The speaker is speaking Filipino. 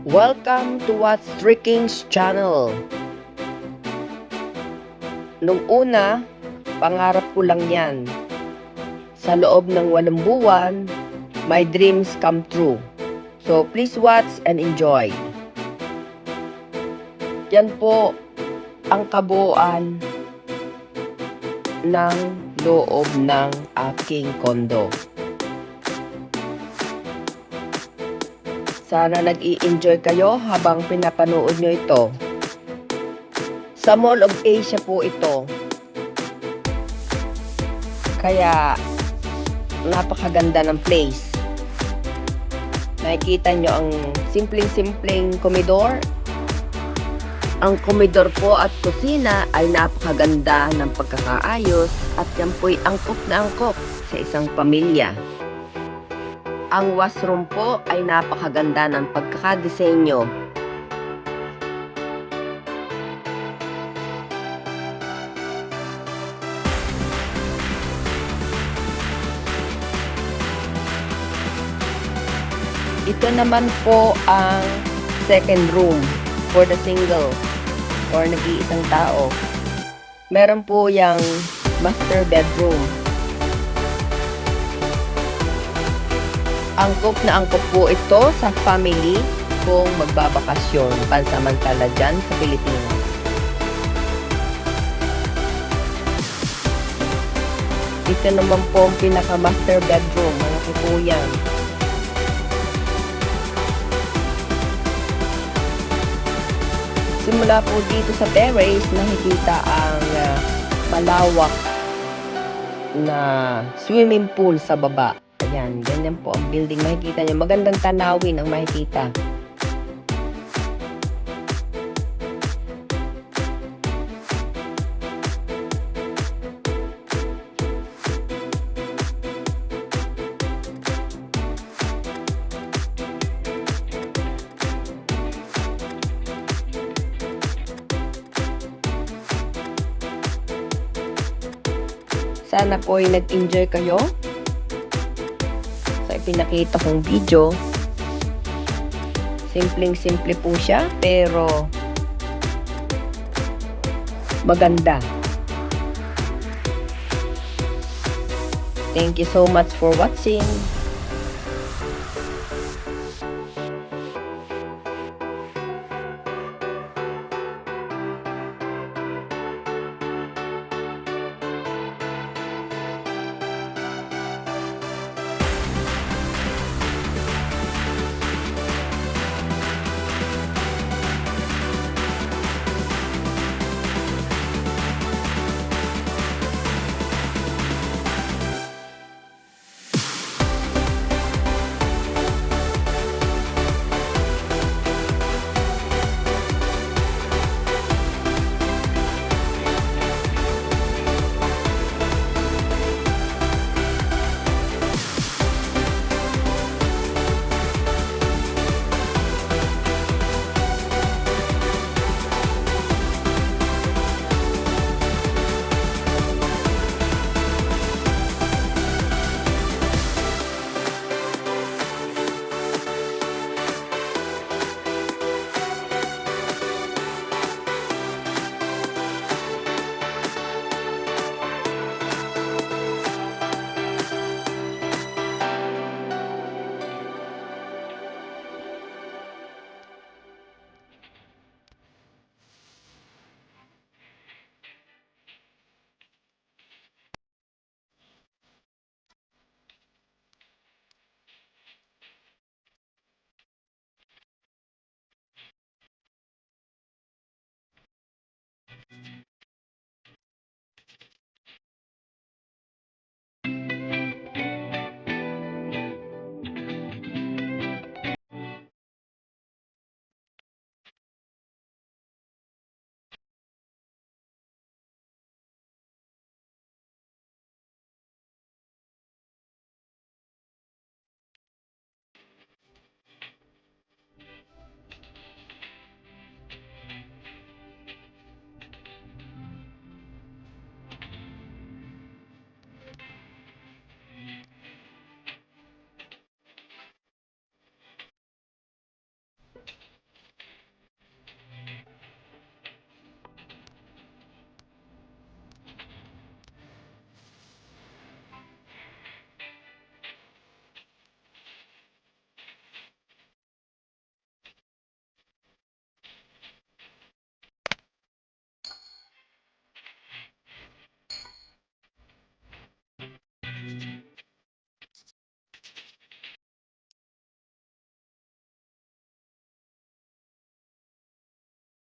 Welcome to What's Tricking's channel. Nung una, pangarap ko lang yan. Sa loob ng 8 buwan, my dreams come true. So please watch and enjoy. Yan po ang kabuuan ng loob ng aking kondo. Sana nag-i-enjoy kayo habang pinapanood nyo ito. Sa Mall of Asia po ito. Kaya, napakaganda ng place. Nakikita nyo ang simpleng-simpleng komedor. Ang komedor po at kusina ay napakaganda ng pagkakaayos at yan po'y angkop na angkop sa isang pamilya. Ang washroom po ay napakaganda ng pagkakadisenyo. Ito naman po ang second room for the single or nag-iisang tao. Meron po yung master bedroom. Angkop na angkop po ito sa family kung magbabakasyon pansamantala dyan sa Pilipinas. Ito naman po ang pinaka-master bedroom. Malaki po yan. Simula po dito sa terrace, nakikita ang malawak na swimming pool sa baba. Ayan, ganyan po ang building. Makikita nyo, magandang tanawin ang makikita. Sana po ay nag-enjoy kayo sa pinakita kong video. Simpleng-simple po siya, pero maganda. Thank you so much for watching.